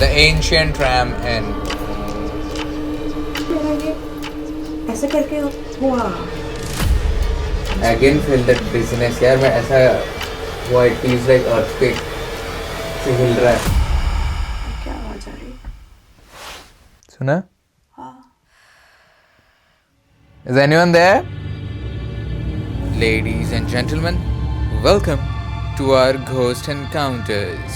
The ancient ram inn. ऐसे करके हुआ. Again feel that dizziness यार. मैं ऐसा हुआ. It feels like earthquake से हिल रहा है. क्या आवाज आ रही? सुना? हाँ. Is anyone there? Ladies and gentlemen, welcome to our ghost encounters.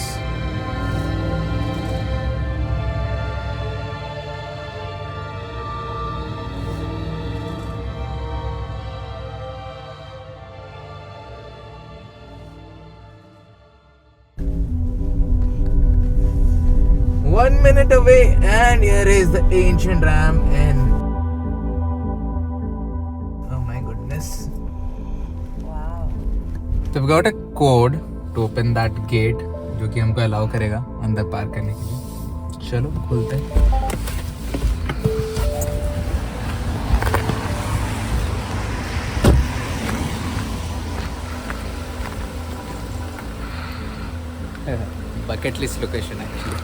One minute away, and here is the ancient ram inn. Oh my goodness. Wow. So we've got a code to open that gate, जो कि हमको allow करेगा अंदर park करने के लिए. चलो खोलते हैं. Bucket list location actually.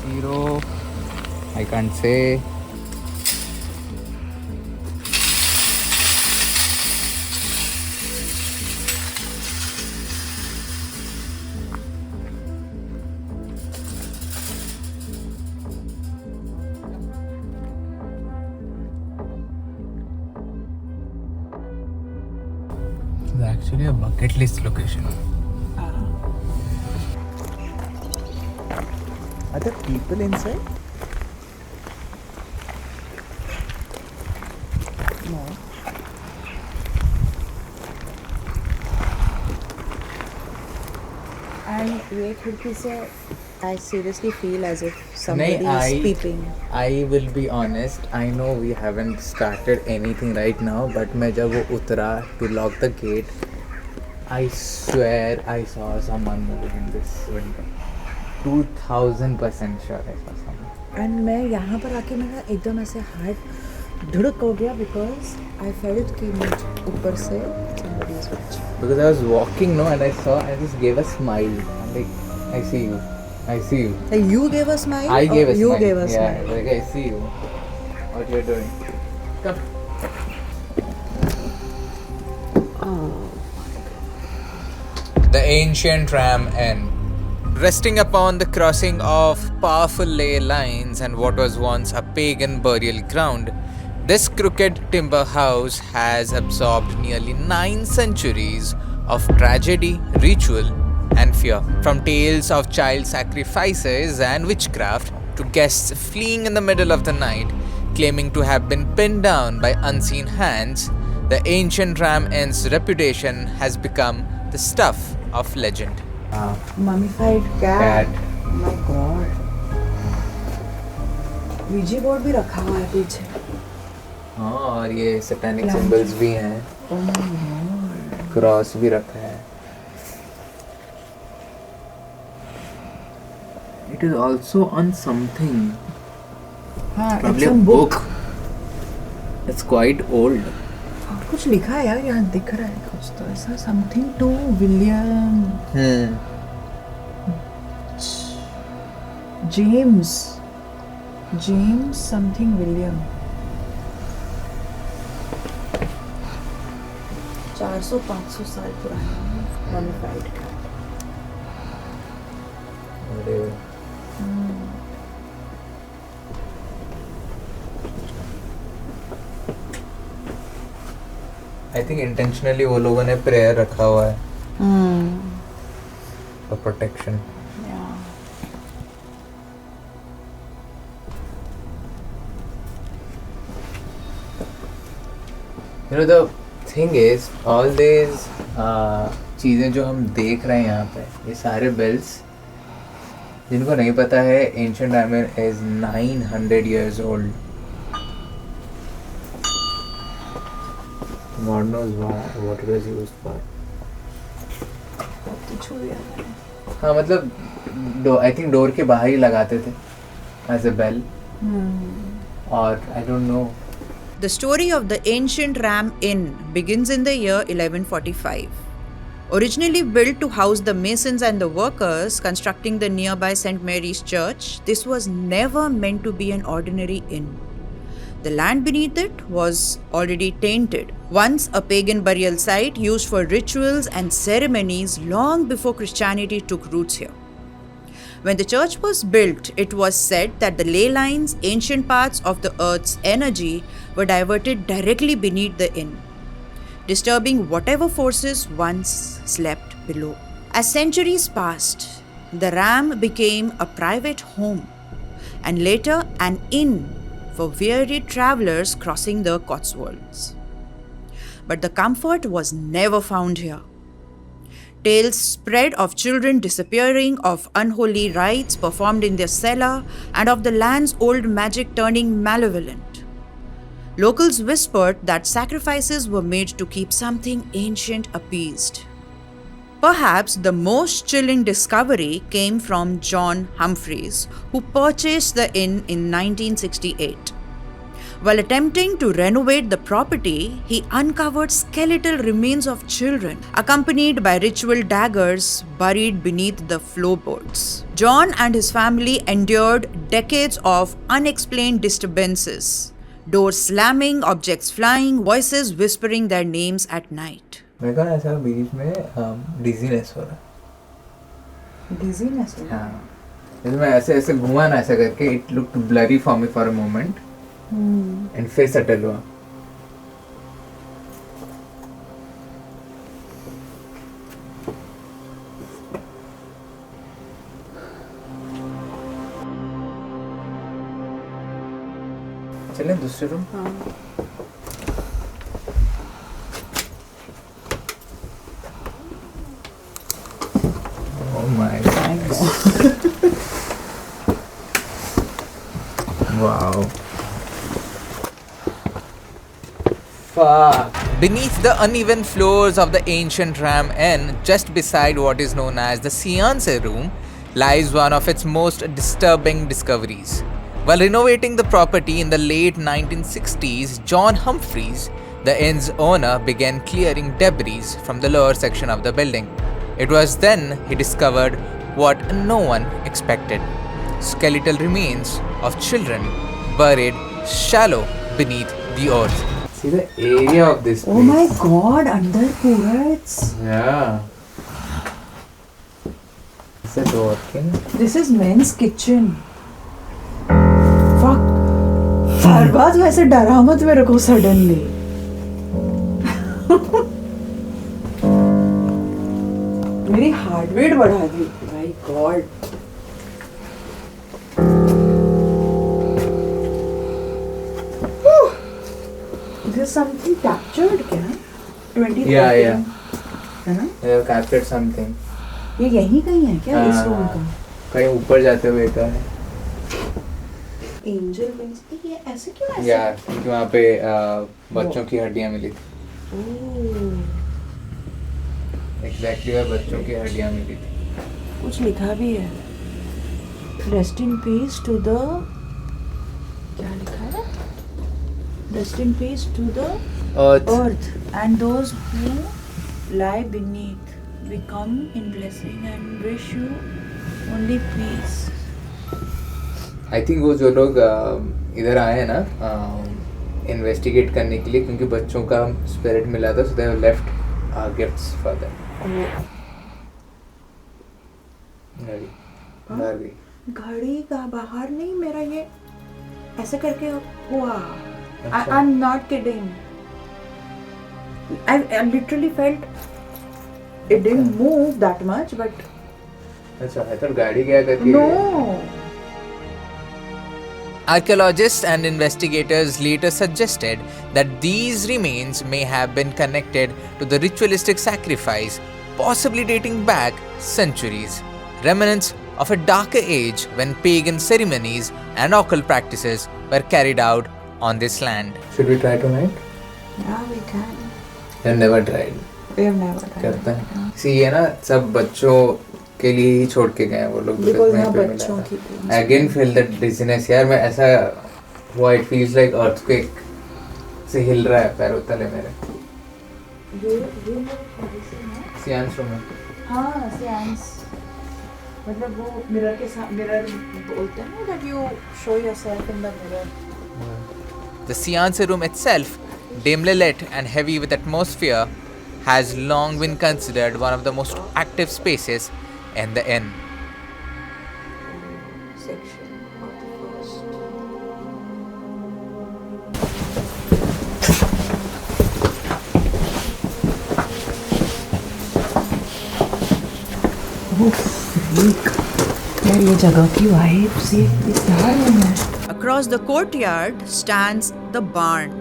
Zero. I can't say. It's actually a bucket list location. Are there people inside? No. And ये खिड़की से I seriously feel as if somebody is peeping. I will be honest. I know we haven't started anything right now, but मैं जब वो उतरा to lock the gate, I swear I saw someone moving in this window. 2000% sure I saw someone. And मैं यहाँ पर आके मेरा एकदम ऐसे हार्ट धड़क हो गया because I felt कि मुझे ऊपर से somebody is watching. Because I was walking, no, and I saw, I just gave a smile. I'm like, I see you. I see you. Like you gave a smile? I gave a you smile. gave a Yeah, smile. like I see you. What you're doing. Come. The ancient ram inn. Resting upon the crossing of powerful ley lines and what was once a pagan burial ground, this crooked timber house has absorbed nearly 9 centuries of tragedy, ritual, and fear. From tales of child sacrifices and witchcraft to guests fleeing in the middle of the night, claiming to have been pinned down by unseen hands, the ancient ram inn's reputation has become the stuff of legend. Mummified cat. Oh my god. Ouija board भी रखा हुआ है पीछे. हाँ, और ये satanic symbols भी हैं. Oh my god. क्रॉस भी रखा है. It is also on something. हाँ, Probably it's a some book. It's quite old. कुछ लिखा है यार यहाँ दिख रहा है कुछ तो ऐसा something to William James something William 400-500 साल पुराना mummified cat. अरे I think intentionally वो लोगों ने prayer रखा हुआ है for protection. Yeah. You know the thing is all these चीज़ें जो हम देख रहे हैं यहाँ पे ये सारे bells जिनको नहीं पता है ancient diamond is 900 years old. God knows what it was used for. हाँ मतलब I think door के बाहर ही लगाते थे as a bell. Or I don't know. The story of the ancient Ram Inn begins in the year 1145. Originally built to house the masons and the workers constructing the nearby St. Mary's Church, this was never meant to be an ordinary inn. The land beneath it was already tainted, once a pagan burial site used for rituals and ceremonies long before Christianity took roots here. When the church was built, it was said that the ley lines, ancient parts of the earth's energy, were diverted directly beneath the inn, disturbing whatever forces once slept below. As centuries passed, the Ram became a private home and later an inn for weary travelers crossing the Cotswolds. But the comfort was never found here. Tales spread of children disappearing, of unholy rites performed in their cellar, and of the land's old magic turning malevolent. Locals whispered that sacrifices were made to keep something ancient appeased. Perhaps the most chilling discovery came from John Humphreys, who purchased the inn in 1968. While attempting to renovate the property, he uncovered skeletal remains of children, accompanied by ritual daggers buried beneath the floorboards. John and his family endured decades of unexplained disturbances, doors slamming, objects flying, voices whispering their names at night. मेरे को ऐसा बीच में dizziness हो रहा Dizziness. हाँ जैसे मैं ऐसे ऐसे घुमा ना ऐसा करके it looked blurry for me for a moment and फिर सेटल हुआ चलें दूसरे room Oh my god. Wow. Fuck. Beneath the uneven floors of the ancient Ram Inn, just beside what is known as the Seance Room, lies one of its most disturbing discoveries. While renovating the property in the late 1960s, John Humphreys, the inn's owner, began clearing debris from the lower section of the building. It was then he discovered what no one expected: skeletal remains of children buried shallow beneath the earth. See the area of this place. Oh my god, under pura it's... Yeah. Is it working? This is men's kitchen. Fuck. फरबाज वैसे डरा मत मेरे को suddenly. मेरी heart rate बढ़ा दी. My god. This is something captured क्या? 2014. Yeah. है ना? They have captured something. ये यहीं कहीं है क्या इस रूम का? कहीं ऊपर जाते हुए का है. एंजल विंग्स ये ऐसे क्यों ऐसे? यार क्योंकि वहाँ पे बच्चों की हड्डियाँ मिली थी. एग्जैक्टली वह बच्चों की हड्डियाँ मिली थी. कुछ लिखा भी है. Rest in peace to the क्या लिखा है? Rest in peace to the earth and those who lie beneath. We come in blessing and wish you only peace. I think वो जो लोग इधर आए हैं ना इन्वेस्टिगेट करने के लिए क्योंकि बच्चों का स्पिरिट मिला था, so they have left gifts for them. घड़ी का बाहर नहीं, मेरा ये ऐसे करके हुआ. I'm not kidding. I literally felt it didn't move that much, but अच्छा है तो गाड़ी गया करके. no. Archaeologists and investigators later suggested that these remains may have been connected to the ritualistic sacrifice, possibly dating back centuries, remnants of a darker age when pagan ceremonies and occult practices were carried out on this land. Should we try tonight? Yeah, we can. I've never tried. We have never tried. करते हैं. See ये ना सब बच्चों के लिए ही छोड़ के गए हैं वो लोग. Because यहाँ बच्चों की. I again feel that dizziness यार. मैं ऐसा हुआ, it feels like earthquake से हिल रहा है पैरों तले मेरे. seance room है. हाँ seance मतलब वो मिरर के साथ मिरर बोलते हैं ना that you show yourself in the mirror. The seance room itself, dimly lit and heavy with atmosphere, has long been considered one of the most active spaces in the inn. Section of the first. यार ये जगह की vibe से क्या है. Across the courtyard stands the barn,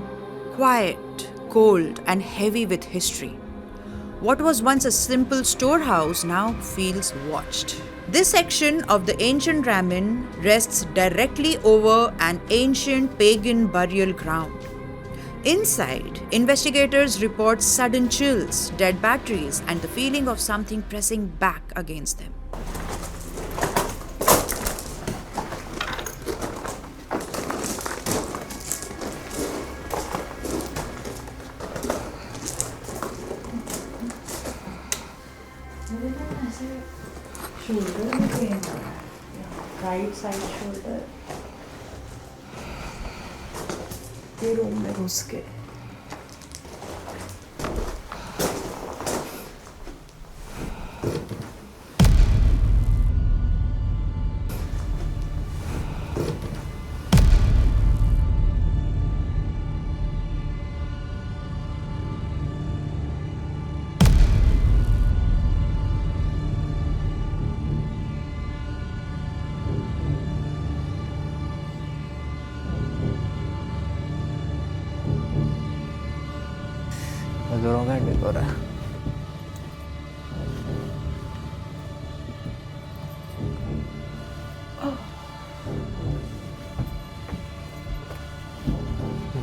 quiet, cold, and heavy with history. What was once a simple storehouse now feels watched. This section of the ancient Ramin rests directly over an ancient pagan burial ground. Inside, investigators report sudden chills, dead batteries, and the feeling of something pressing back against them. Shoulder में pen हो रहा है, right side shoulder. ये room में घुस के मजदूरों का डिक हो रहा है.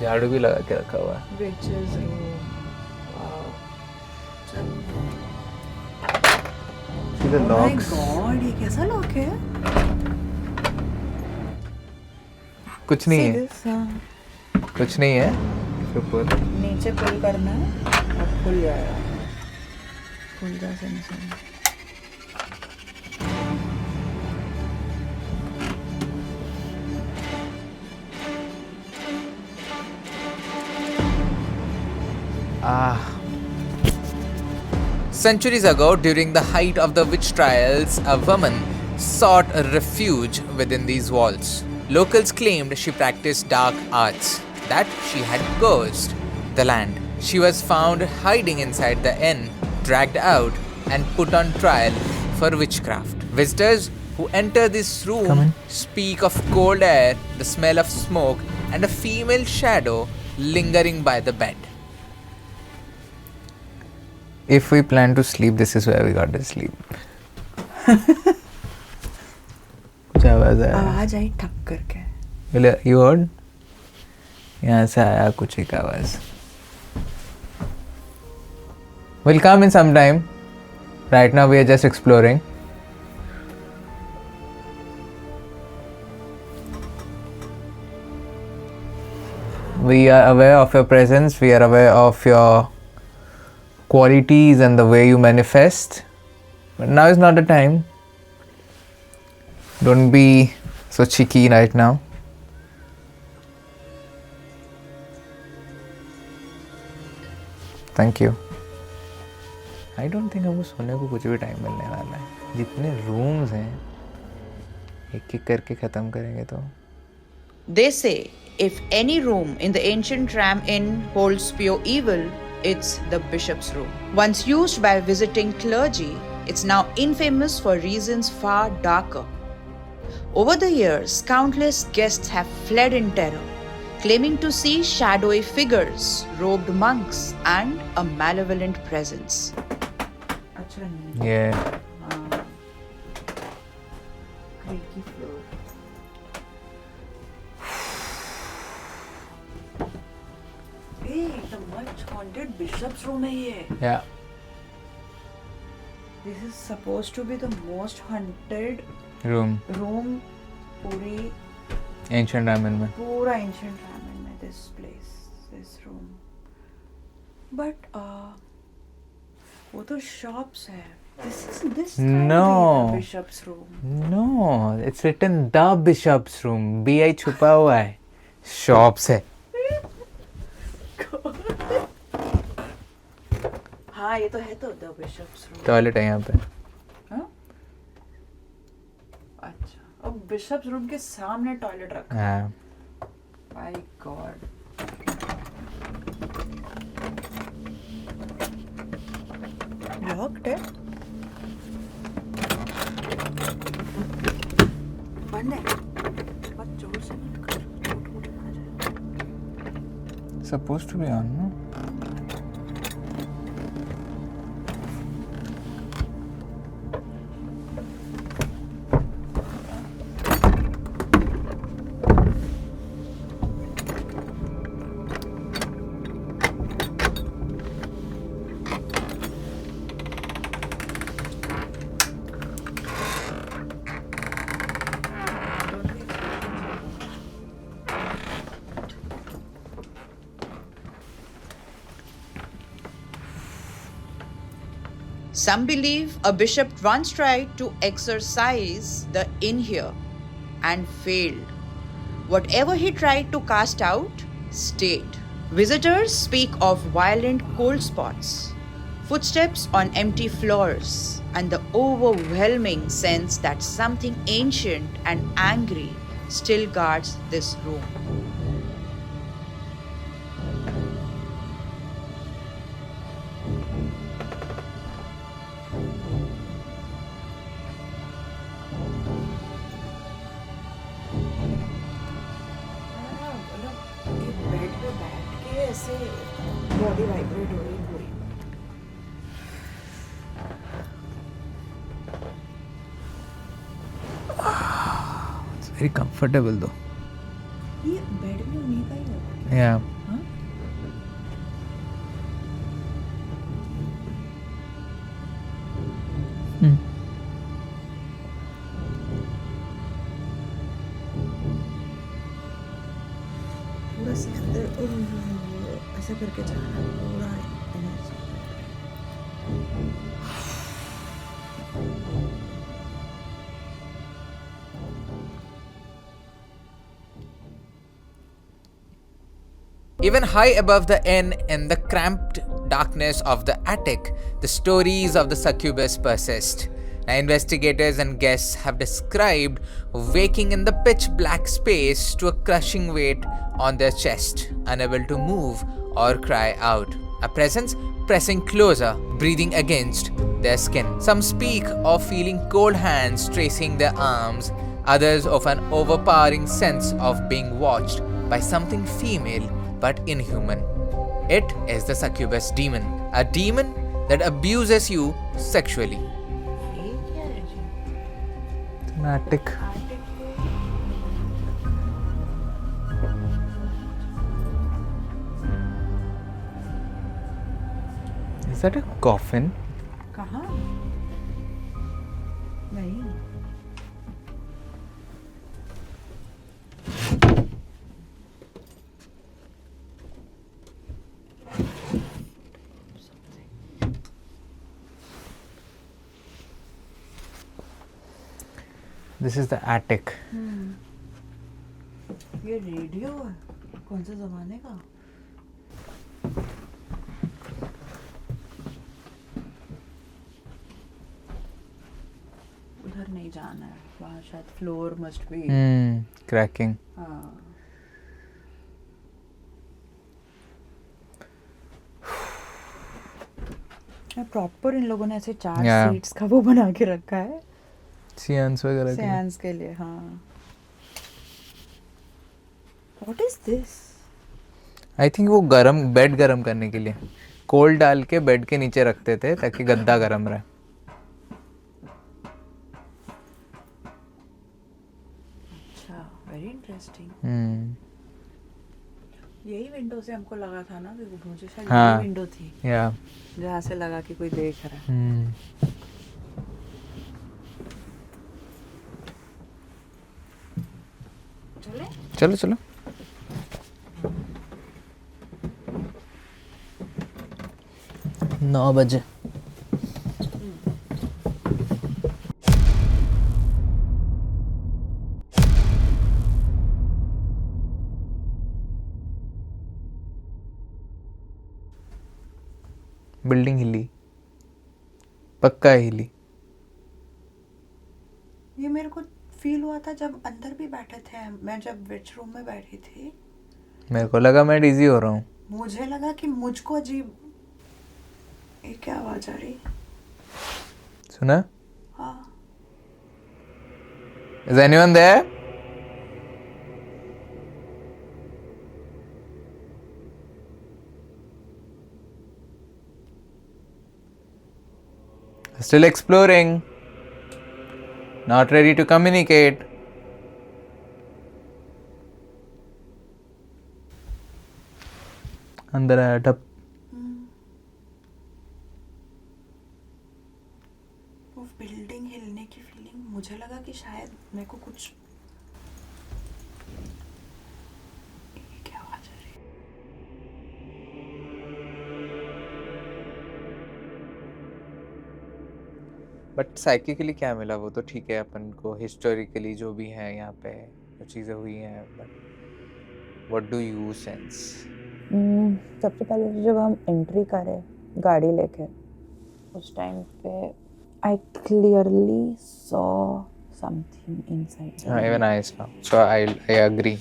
झाड़ू भी लगा के रखा हुआ है. witches room. See the Oh my locks. god, ये कैसा लॉक है? कुछ नहीं See है. this, हाँ. कुछ नहीं है. इसके ऊपर नीचे पुल करना है और खुल जाएगा. खुल जा sensor. Centuries ago, during the height of the witch trials, a woman sought a refuge within these walls. Locals claimed she practiced dark arts, that she had cursed the land. She was found hiding inside the inn, dragged out, and put on trial for witchcraft. Visitors who enter this room speak of cold air, the smell of smoke, and a female shadow lingering by the bed. If we plan to sleep, this is where we got to sleep. कुछ आवाज आया. आवाज आई ठक करके. You heard? यहाँ से आया कुछ एक आवाज. We'll come in some time. Right now we are just exploring. We are aware of your presence. We are aware of your qualities and the way you manifest. But now is not the time. Don't be so cheeky right now. Thank you. I don't think हमको सोने को कुछ भी time मिलने वाला है. जितने rooms हैं एक एक करके ख़त्म करेंगे तो. They say if any room in the ancient Ram Inn holds pure evil, it's the bishop's room. Once used by visiting clergy, it's now infamous for reasons far darker. Over the years, countless guests have fled in terror, claiming to see shadowy figures, robed monks, and a malevolent presence. अच्छा नहीं. Yeah. Creaky floor. Hey, the much haunted bishop's room है ये. Yeah. This is supposed to be the most haunted Room. room. पूरी Ancient ramen में. पूरा ancient ramen में this place, this room. But वो तो shops है. This No. can't be the bishop's room. No, it's written the bishop's room. BI छुपा हुआ है. Shops है. हाँ ये तो है तो the bishop's room. टॉयलेट है यहाँ पे. हाँ? अच्छा अब बिशप्स रूम के सामने टॉयलेट रखा है. हाँ. My God. Locked है? बंद है. बहुत जोर से बंद कर. टूट ना जाए. Supposed to be on, no? Some believe a bishop once tried to exorcise the inn here and failed. Whatever he tried to cast out stayed. Visitors speak of violent cold spots, footsteps on empty floors, and the overwhelming sense that something ancient and angry still guards this room. Bed पे बैठ के ऐसे body vibrate हो रही है पूरी. It's very comfortable though. ये bed भी उन्हीं का ही होगा. Yeah. हाँ? Hmm. पूरा ऐसा करके जा रहा है पूरा energy. Even high above the inn, in the cramped darkness of the attic, the stories of the succubus persist. Now, investigators and guests have described waking in the pitch black space to a crushing weight on their chest, unable to move or cry out. A presence pressing closer, breathing against their skin. Some speak of feeling cold hands tracing their arms, others of an overpowering sense of being watched by something female but inhuman. It is the succubus demon, a demon that abuses you sexually. ये क्या है जी? An attic. Is that a coffin? कहाँ? नहीं. This is the attic. ये radio है. कौन से जमाने का? उधर नहीं जाना है. वहाँ शायद फ्लोर मस्ट बी. Cracking. हाँ. प्रॉपर इन लोगों ने ऐसे 4 Yeah. सीट्स का वो बना के रखा है Seance वगैरह के लिए. सेंस के लिए. हाँ. What is this? I think वो बेड गरम करने के लिए कोल डाल के बेड के नीचे रखते थे ताकि गद्दा गरम रहे. अच्छा, वेरी इंटरेस्टिंग. Hmm. यही विंडो से हमको लगा था ना कि वो मुझे शायद हाँ. यही विंडो थी Yeah. जहाँ से लगा कि कोई देख रहा है. Hmm. चले? चलो चलो. नौ बजे. बिल्डिंग हिली, पक्का हिली. ये मेरे को फील हुआ था जब अंदर भी बैठे थे, मैं जब विच रूम में बैठी थी, मेरे को लगा मैं डिजी हो रहा हूँ. मुझे लगा कि मुझको अजीब, ये क्या आवाज आ रही. सुना? हाँ, Is anyone there? Still exploring. Not ready to communicate. अंदर आया टप. वो बिल्डिंग हिलने की फीलिंग, मुझे लगा कि शायद मेरे को कुछ, ये क्या आवाज आ रही. बट साइकिकली क्या मिला वो तो ठीक है, अपन को हिस्टोरिकली जो भी है यहाँ पे जो चीज़ें हुई हैं, but what do you sense? सबसे पहले तो जब हम एंट्री करें गाड़ी लेके, उस टाइम पे I clearly saw something inside. हाँ, even I saw, so I agree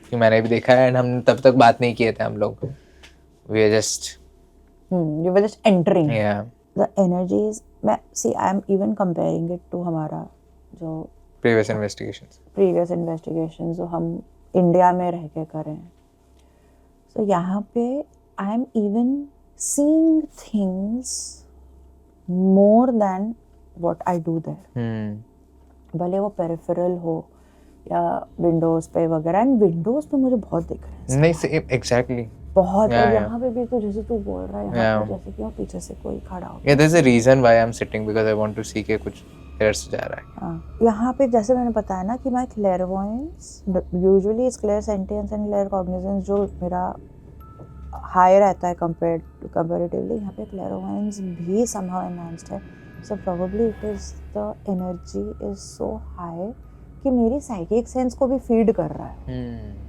कि मैंने भी देखा है. एंड हम तब तक बात नहीं किए थे हम लोग. We are just You were just entering. या The energies, I am even comparing it to हमारा जो प्रीवियस इन्वेस्टिगेशंस. previous investigations जो हम इंडिया में रह के करें हैं. So यहाँ पे I am even seeing things more than what I do there. भले वो peripheral हो या विंडोज पे वगैरह, एंड विंडोज पे मुझे बहुत दिख रहे हैं. नहीं, एग्जैक्टली. बहुत. Yeah, और yeah. यहाँ पे भी तो जैसे तू बोल रहा है, यहाँ Yeah. पे जैसे कि पीछे से कोई खड़ा हो. Yeah, there's a reason why I'm sitting, because I want to see कि कुछ देर से जा रहा है. हाँ, यहाँ पे जैसे मैंने बताया ना कि मैं क्लेयरवॉयंस, usually is clear sentience and clear cognizance जो मेरा हाई रहता है कंपैरेटिवली, यहाँ पे क्लेयरवॉयंस भी समहाउ एनहांस्ड है. So probably it is the energy is so high कि मेरी साइकिक सेंस को भी फीड कर रहा है.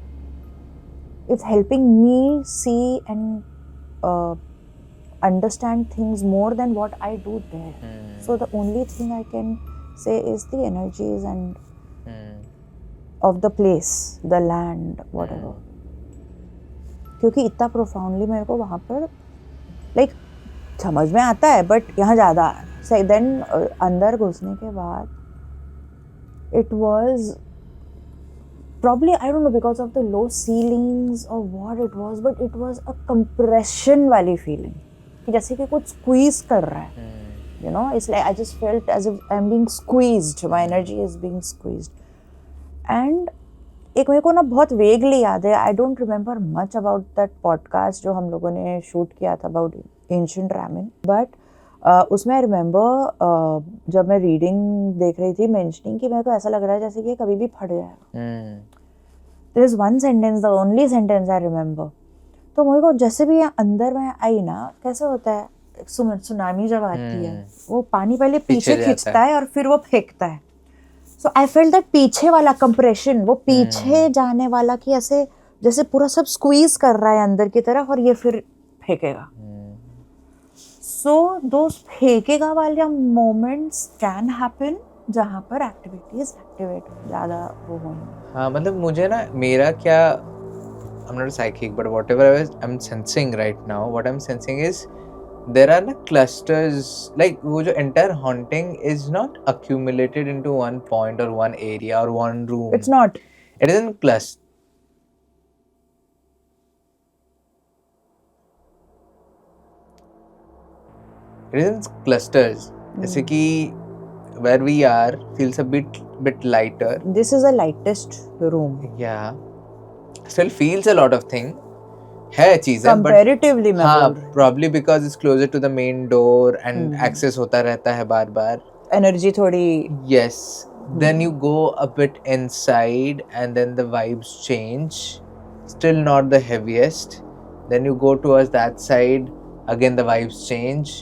It's helping me see and understand things more than what I do there. So the only thing I can say is the energies and of the place, the land, whatever. क्योंकि इतना profoundly मेरे को वहाँ पर like समझ में आता है, but यहाँ ज़्यादा. So then अंदर घुसने के बाद it was probably, I don't know, because of the low ceilings or what it was, but it was a compression वाली feeling कि जैसे कि कुछ squeeze कर रहा है. You know, it's like I just felt as if I'm being squeezed. My energy is being squeezed. And एक मेरे को ना बहुत vaguely याद है. I don't remember much about that podcast जो हम लोगों ने shoot किया था about ancient ramen. But उसमें I remember जब मैं reading देख रही थी mentioning कि मेरे को ऐसा लग रहा है जैसे कि कभी भी फट जाएगा. There is one sentence, the only sentence I remember. तो मेरे को जैसे भी अंदर में आई ना, कैसे होता है सुनामी जब आती है, वो पानी पहले पीछे खींचता है और फिर वो फेंकता है. So I felt that पीछे वाला compression, वो पीछे जाने वाला कि ऐसे जैसे पूरा सब squeeze कर रहा है अंदर की तरफ और ये फिर फेंकेगा. So those फेंकेगा वाले moments can happen जहाँ पर activities activate ज़्यादा वो होंगे. हाँ, मतलब मुझे ना मेरा क्या, I'm not a psychic, but whatever I'm sensing right now, what I'm sensing is there are clusters, like वो जो entire haunting is not accumulated into one point or one area or one room. It's not. It is in clusters. It is in clusters. जैसे कि where we are feels a bit lighter. This is the lightest room. Yeah. Still feels a lot of thing. है चीजें Comparatively मैं हाँ, बोल रही हूँ. probably because it's closer to the main door and access होता रहता है बार बार. Energy थोड़ी. Yes. Then you go a bit inside and then the vibes change. Still not the heaviest. Then you go towards that side. Again the vibes change.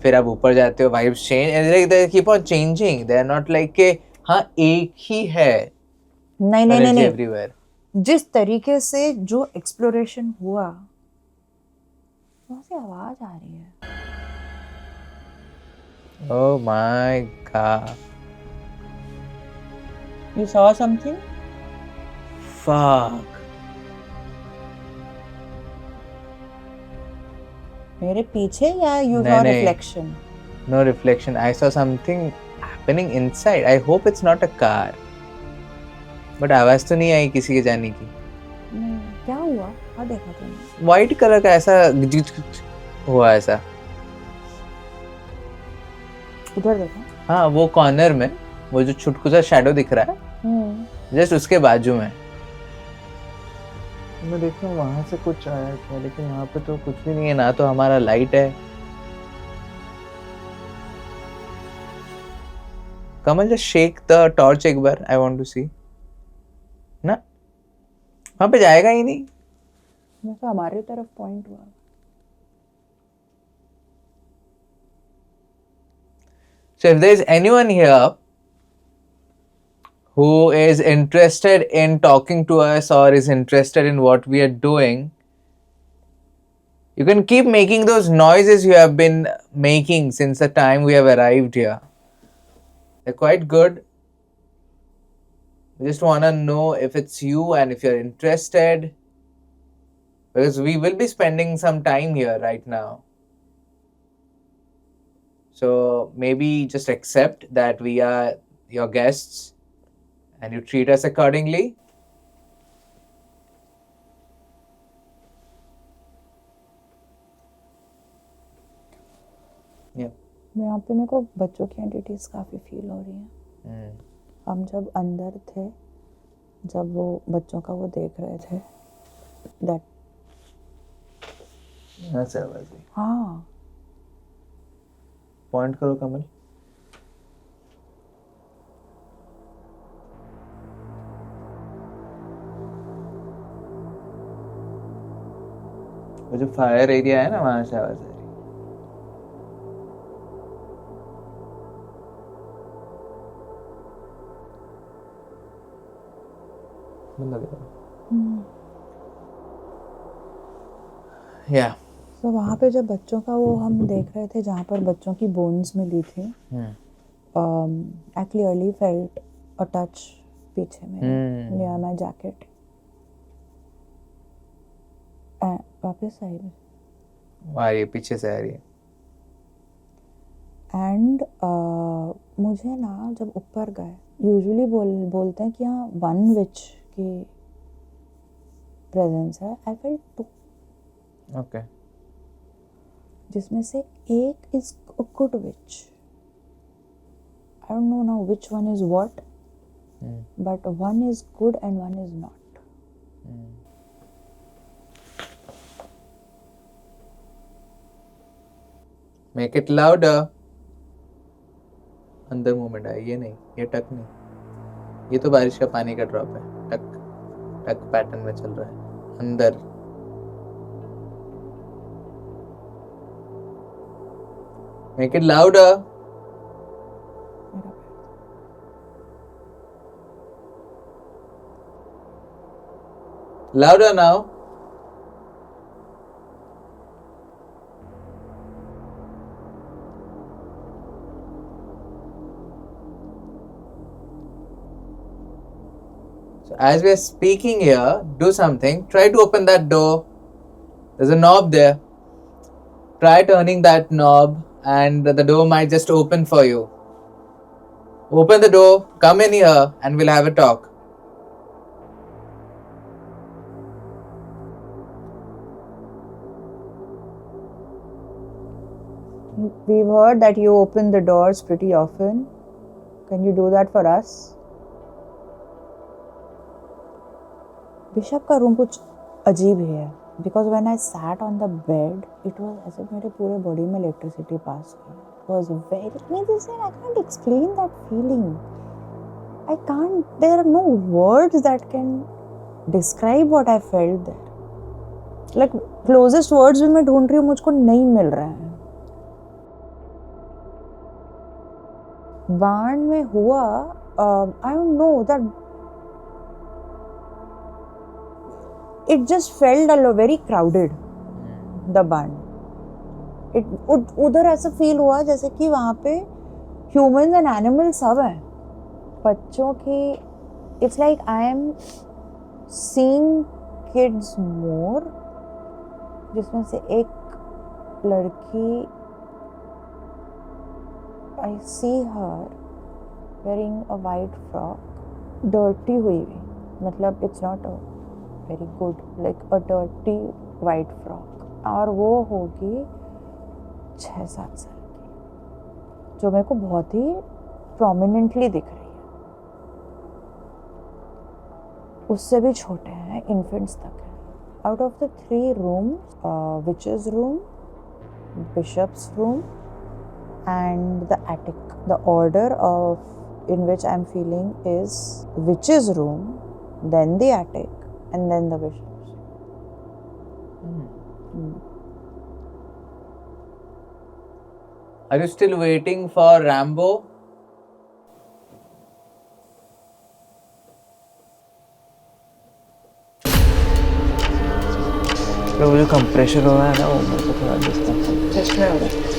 फिर आप ऊपर जाते हो, vibes change and like they keep on changing. They are not like के हाँ एक ही है. नहीं. Everywhere. जिस तरीके से जो एक्सप्लोरेशन हुआ वहाँ से आवाज आ रही है. Oh my god. You saw something? Fuck. मेरे पीछे या you नहीं, saw नहीं. reflection? No reflection. I saw something happening inside. I hope it's not a car. But आवाज तो नहीं आई किसी के जाने की. नहीं, क्या हुआ? क्या देखा तुमने? White कलर का ऐसा हुआ ऐसा. उधर देखो. हाँ, वो कॉर्नर में वो जो छुटकुसा शैडो दिख रहा है जस्ट उसके बाजू में. मैं देख रहा हूँ वहां से कुछ आया था, लेकिन वहां पे तो कुछ भी नहीं है. ना तो हमारा लाइट है. कमल जस्ट शेक द टॉर्च एक बार. आई वांट टू सी. ना वहां पे जाएगा ही नहीं. मैं तो हमारी तरफ पॉइंट हुआ. So if there is anyone here who is interested in talking to us or is interested in what we are doing, you can keep making those noises you have been making since the time we have arrived here. They're quite good. We just want to know if it's you and if you're interested, because we will be spending some time here right now. So maybe just accept that we are your guests and you treat us accordingly. Yeah. यहाँ पे मेरे को बच्चों की entities काफ़ी feel हो रही हैं. हम जब अंदर थे, जब वो बच्चों का वो देख रहे थे, दैट हाँ. पॉइंट करो कमल. वो जो फायर एरिया है ना वहां से आवाज आ रही है. या तो वहाँ पे जब बच्चों का वो हम देख रहे थे, जहाँ पर बच्चों की बोन्स मिली थी, I clearly felt a touch पीछे में नियर माय जैकेट. वापस आई आ रही है, पीछे से आ रही है. एंड मुझे ना जब ऊपर गए, यूजुअली बोलते हैं कि यहाँ वन विच की प्रेजेंस है. I felt two. ओके. जिसमें से एक is a good witch. I don't know now which one is what, but one is good and one is not. Make it louder. अंदर मूवमेंट है, ये नहीं, ये टक नहीं. ये तो बारिश का पानी का ड्रॉप है. टक टक पैटर्न में चल रहा है अंदर. Make it louder. Louder now. So as we are speaking here, do something. Try to open that door. There's a knob there. Try turning that knob and the door might just open for you. Open the door, come in here and we'll have a talk. We've heard that you open the doors pretty often. Can you do that for us? Bishop का room कुछ अजीब ही है. Because when I sat on the bed, it was as if मेरे पूरे body में electricity pass हुई. It was very. I can't explain that feeling. I can't. There are no words that can describe what I felt there. Like closest words भी मैं ढूंढ रही हूँ, मुझको नहीं मिल रहे हैं. बाण में हुआ, I don't know that. It just felt very crowded, the barn. उधर ऐसा फील हुआ जैसे कि वहाँ पे ह्यूमंस एंड एनिमल्स सब हैं बच्चों की. It's like I am seeing kids more, जिसमें से एक लड़की, आई सी हर wearing a white frock, dirty हुई हुई, मतलब it's not a very good, like a dirty white frock, और वो होगी 6-7 साल की, जो मेरे को बहुत ही prominently दिख रही है. उससे भी छोटे हैं, infants तक हैं. Out of the 3 rooms, witch's room, bishop's room, and the attic, the order of in which I'm feeling is witch's room, then the attic, and then the bishop's. Are you still waiting for Rambo? तो मुझे compressor हो रहा है ना, वो मेरे को थोड़ा डिस्टर्ब हो रहा है.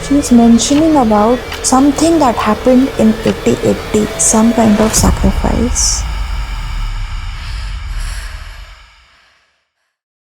She's mentioning about something that happened in 8080, some kind of sacrifice.